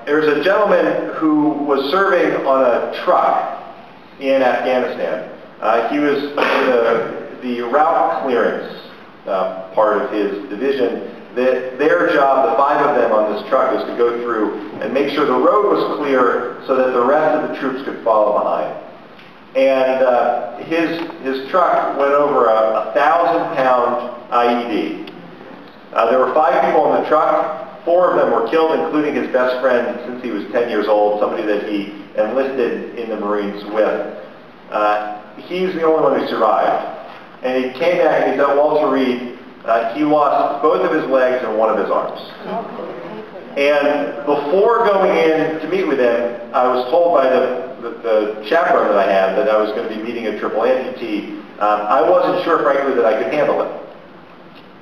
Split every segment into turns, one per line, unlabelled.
There's a gentleman who was serving on a truck in Afghanistan. He was in the route clearance part of his division. Their job, the 5 of them on this truck, was to go through and make sure the road was clear so that the rest of the troops could follow behind. And his truck went over a 1,000-pound IED. There were 5 people in the truck. 4 of them were killed, including his best friend since he was 10 years old, somebody that he enlisted in the Marines with. He's the only one who survived. And he came back and he said, Walter Reed, he lost both of his legs and one of his arms. And before going in to meet with him, I was told by the chaperone that I had that I was going to be meeting a triple amputee. I wasn't sure, frankly, that I could handle it.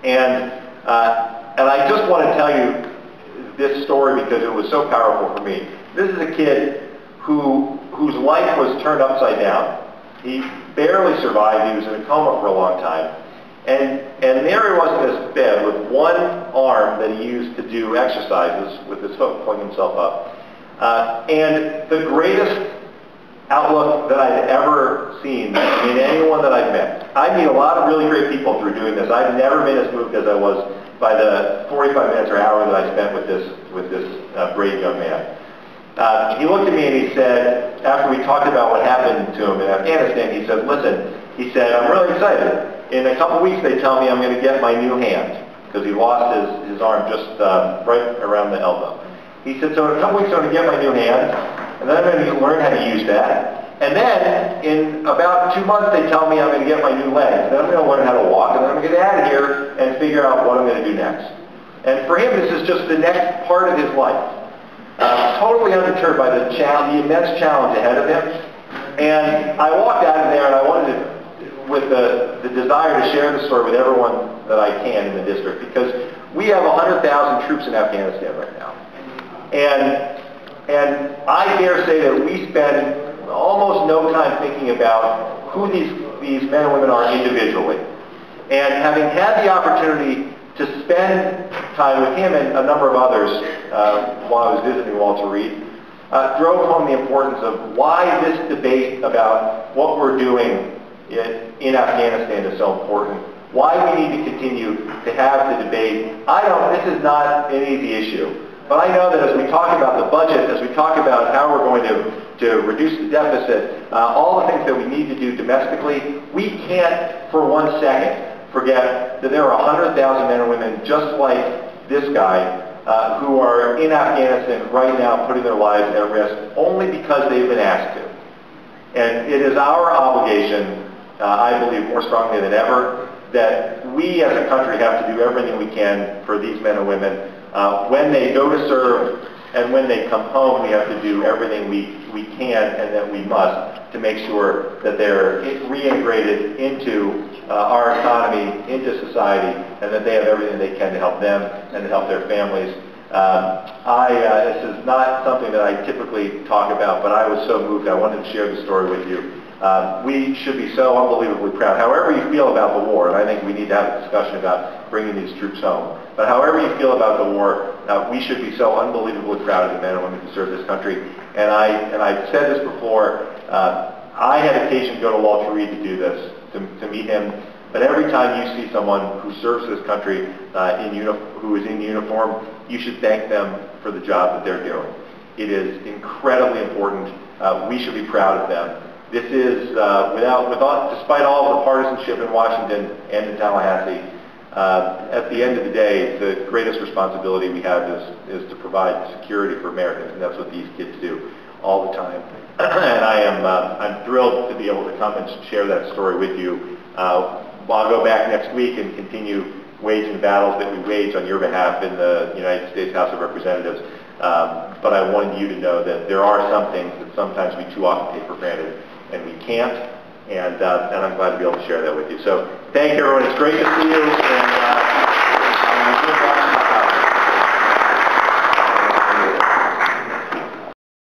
And I just want to tell you this story because it was so powerful for me. This is a kid whose life was turned upside down. He barely survived. He was in a coma for a long time. And there he was in his bed with one arm that he used to do exercises with his hook, pulling himself up. And the greatest outlook that I've ever seen in anyone that I've met. I meet a lot of really great people through doing this. I've never been as moved as I was by the 45 minutes or hour that I spent with this brave young man. He looked at me and he said, after we talked about what happened to him in Afghanistan, he said, listen, he said, I'm really excited. In a couple weeks they tell me I'm going to get my new hand, because he lost his arm just right around the elbow. He said, so in a couple weeks I'm going to get my new hand, and then I'm going to learn how to use that. And then in about 2 months they tell me I'm going to get my new legs. Then I'm going to learn how to walk, and then I'm going to get out of here and figure out what I'm going to do next. And for him, this is just the next part of his life. Totally undeterred by the immense challenge ahead of him. And I walked out of there and I wanted to, with the desire to share the story with everyone that I can in the district, because we have 100,000 troops in Afghanistan right now. And I dare say that we spend almost no time thinking about who these men and women are individually. And having had the opportunity to spend time with him and a number of others while I was visiting Walter Reed, drove home the importance of why this debate about what we're doing in Afghanistan is so important, why we need to continue to have the debate. This is not an easy issue. But I know that as we talk about the budget, as we talk about how we're going to reduce the deficit, all the things that we need to do domestically, we can't for 1 second forget that there are 100,000 men and women just like this guy who are in Afghanistan right now putting their lives at risk only because they've been asked to. And it is our obligation, I believe more strongly than ever, that we as a country have to do everything we can for these men and women. When they go to serve and when they come home, we have to do everything we can and that we must to make sure that they're reintegrated into our economy, into society, and that they have everything they can to help them and to help their families. This is not something that I typically talk about, but I was so moved. I wanted to share the story with you. We should be so unbelievably proud. However you feel about the war, and I think we need to have a discussion about bringing these troops home, but however you feel about the war, we should be so unbelievably proud of the men and women who serve this country. And I've said this before, I had occasion to go to Walter Reed to do this, to meet him. But every time you see someone who serves this country who is in uniform, you should thank them for the job that they're doing. It is incredibly important. We should be proud of them. This is, despite all of the partisanship in Washington and in Tallahassee, at the end of the day, the greatest responsibility we have is to provide security for Americans, and that's what these kids do all the time. And I'm thrilled to be able to come and share that story with you. I'll go back next week and continue waging battles that we wage on your behalf in the United States House of Representatives. But I wanted you to know that there are some things that sometimes we too often take for granted, and we can't. And I'm glad to be able to share that with you. So thank you, everyone. It's great to see you. And,